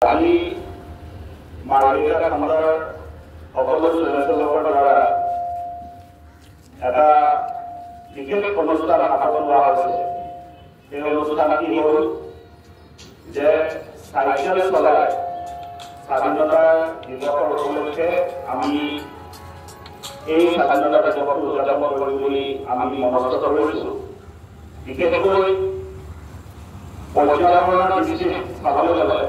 আজি মাৰ্ঘেৰিটা খণ্ডৰ সকলো স্বয়ংসেৱকৰ দ্বাৰা এটা বিশেষ অনুষ্ঠান হাতত লোৱা হৈছে। এই অনুষ্ঠানটি হ'ল যে চাইকেল চলাই স্বাধীনতা দিৱসৰ উপলক্ষে আমি এই স্বাধীনতা দিৱসটো উদযাপন কৰিম বুলি আমি মনস্থ কৰিছোঁ। বিশেষকৈ পৰ্যাবৰণৰ দৃষ্টিত চাবলৈ গ'লে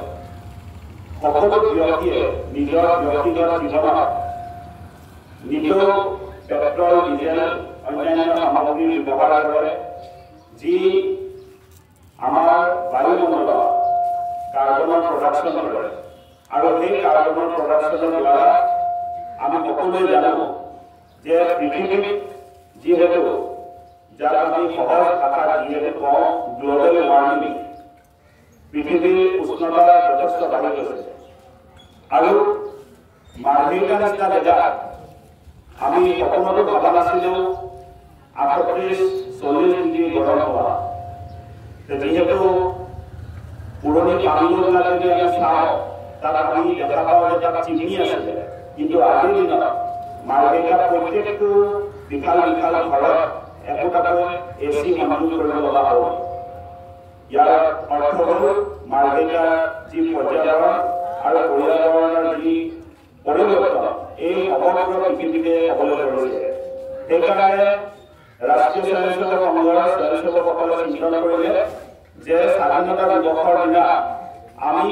সকলো ব্যক্তিয়ে নিজৰ ব্যক্তিগত জীৱনত নিতৌ পেট্ৰল, ডিজেল, অন্যান্য সামগ্ৰী ব্যৱহাৰ কৰে, যি আমাৰ বায়ুমণ্ডলত কাৰ্বনৰ প্ৰডাকশ্যন কৰে। আৰু সেই কাৰ্বনৰ প্ৰডাকশ্যনৰ দ্বাৰা আমি সকলোৱে জানো যে পৃথিৱীত যিহেতু যাক আমি সহজ ভাষাত যিহেতু কওঁ গ্ল'বেল ৱাৰ্মিং, পৃথিৱীৰ উষ্ণতা যথেষ্ট বাঢ়ি গৈছে। আৰু মাৰ্ঘেৰিটা নিচিনা জেগাত আমি সপোনতো ভবা নাছিলোঁ 38-40 ডিগ্ৰী গৰম হোৱা। যিহেতু পুৰণি পানীবিলাক যদি আমি চাওঁ তাত আমি দেখা পাওঁ যে তাত চিমনি আছিলে, কিন্তু আজিৰ দিনত মাৰ্ঘেৰিটাত প্ৰত্যেকটো বিশাল বিশাল ঘৰত একোটাকৈ AC সংযোগ কৰিব লগা হ'ল। ইয়াৰ অৰ্থ হ'ল মাৰ্ঘেৰিটাৰ যি পৰ্যাবৰণ আৰু পৰ্যাবৰণৰ যি পৰিৱৰ্তন এই সমগ্ৰ পৃথিৱীতে হ'বলৈ ধৰিছে। সেইকাৰণে ৰাষ্ট্ৰীয় স্বয়ংসেৱক সংঘৰ স্বয়ংসেৱকসকলে চিন্তন কৰিলে যে স্বাধীনতা দিৱসৰ দিনা আমি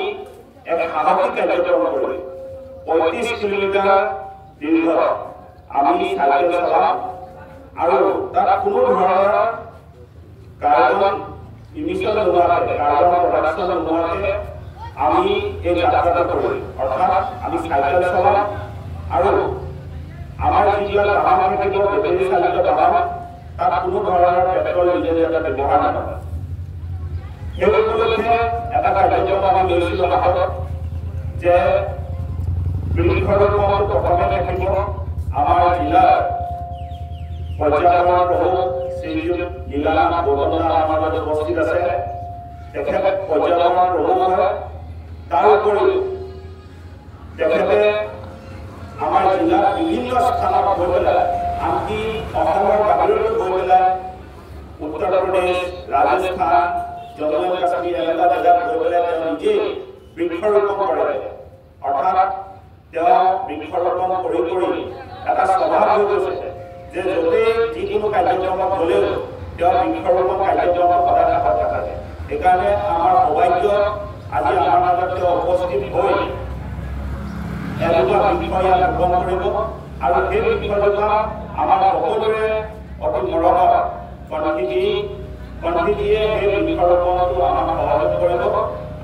এক সাহসী কাৰ্যক্ৰম কৰিম। 35 কিলোমিটাৰ দীৰ্ঘ আমি চাইকেল চলাম আৰু তাত কোনো ধৰণৰ কাৰ্বন ইমিশ্যন নোহোৱাকৈ, কাৰ্বন প্ৰডাকশ্যন নোহোৱাকৈ আমি এই যাত্ৰাটো কৰিম। অৰ্থাৎ আমি চাইকেল চলাম আৰু আমাৰ যিবিলাক বাহন থাকিব বেটেৰী চালিত বাহন, তাত কোনো ধৰণৰ পেট্ৰল, ডিজেল যাতে ব্যৱহাৰ নহয়। সেই উপলক্ষে এটা কাৰ্যক্ৰম আমি লৈছিলোঁ হাতত যে বৃক্ষৰোপণটো প্ৰথমে থাকিব। আমাৰ জিলাৰ পৰ্যাবৰণ প্ৰভু শ্ৰীযুত নীলানাথ বৰদলৈ আমাৰ মাজত উপস্থিত আছে। তেখেত পৰ্যাবৰণ প্ৰভু হয়। তাৰ উপৰিও তেখেতে আমাৰ জিলাৰ বিভিন্ন স্থানত গৈ পেলাই, আনকি অসমৰ বাহিৰলৈ গৈ পেলাই উত্তৰ প্ৰদেশ, ৰাজস্থান, জম্মু কাশ্মীৰ এনেকুৱা জেগাত গৈ পেলাই তেওঁ নিজেই বৃক্ষৰোপণ কৰে। অৰ্থাৎ তেওঁ বৃক্ষৰোপণ কৰি কৰি এটা স্বভাৱ হৈ গৈছে যে য'তেই যিকোনো কাৰ্যক্ৰমত গ'লেও তেওঁ বৃক্ষৰোপণ কাৰ্যক্ৰমত সদায় কাষত থাকে। সেইকাৰণে আমাৰ সৌভাগ্য আজি আমাৰ মাজত তেওঁ উপস্থিত হৈ এজোপা বৃক্ষ ইয়াত ৰোপণ কৰিব। আৰু সেই বৃক্ষজোপা আমাৰ সকলোৰে অতি মৰমৰ কণ্ঠীজিয়ে সেই বৃক্ষৰোপণটো আমাক সহযোগ কৰিব।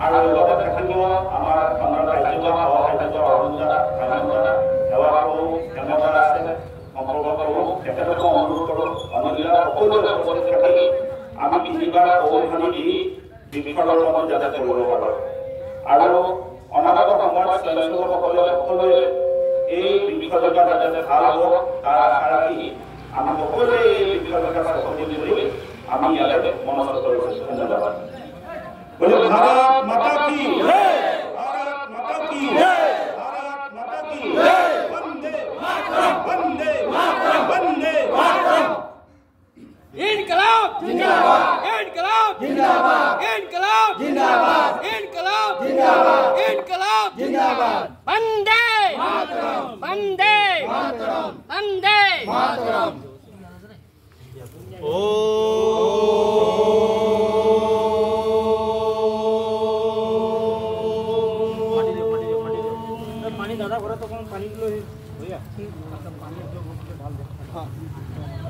আৰু লগতে থাকিব আমাৰ খণ্ডৰ কাৰ্যবাহ সহকাৰ্যবাহ অৰুণদা, হেমন্তদা, সেৱা প্ৰভু, হেমদা আছে, সম্পৰ্ক প্ৰভু, তেখেতকো অনুৰোধ কৰোঁ অনিলা সকলোৱে উপস্থিত থাকি আমি তিনিবাৰ ঔষধি দি বৃক্ষৰোপণ যাতে কৰিব পাৰোঁ। আৰু অনাগত সময়ত স্বয়ংসেৱকসকলে সকলোৱে এই বৃক্ষজোপা যাতে ভাল হওক তাৰ আশা ৰাখি আমি সকলোৱে এই বৃক্ষজোপা চকলি ধৰি আমি ইয়াতে মনস্থ কৰিছোঁ। ধন্যবাদ। ভাৰত মাতা কি জয়, ভাৰত মাতা কি জয়, ভাৰত মাতা কি জয়, বন্দে মাতরম, বন্দে মাতরম, বন্দে মাতরম। ইনকলাব জিন্দাবাদ, ইনকলাব জিন্দাবাদ, ইনকলাব জিন্দাবাদ, ইনকলাব জিন্দাবাদ, ইনকলাব জিন্দাবাদ। বন্দে মাতরম, বন্দে মাতরম, বন্দে মাতরম। পানী দাদা ঘরে তখন পানি গুলো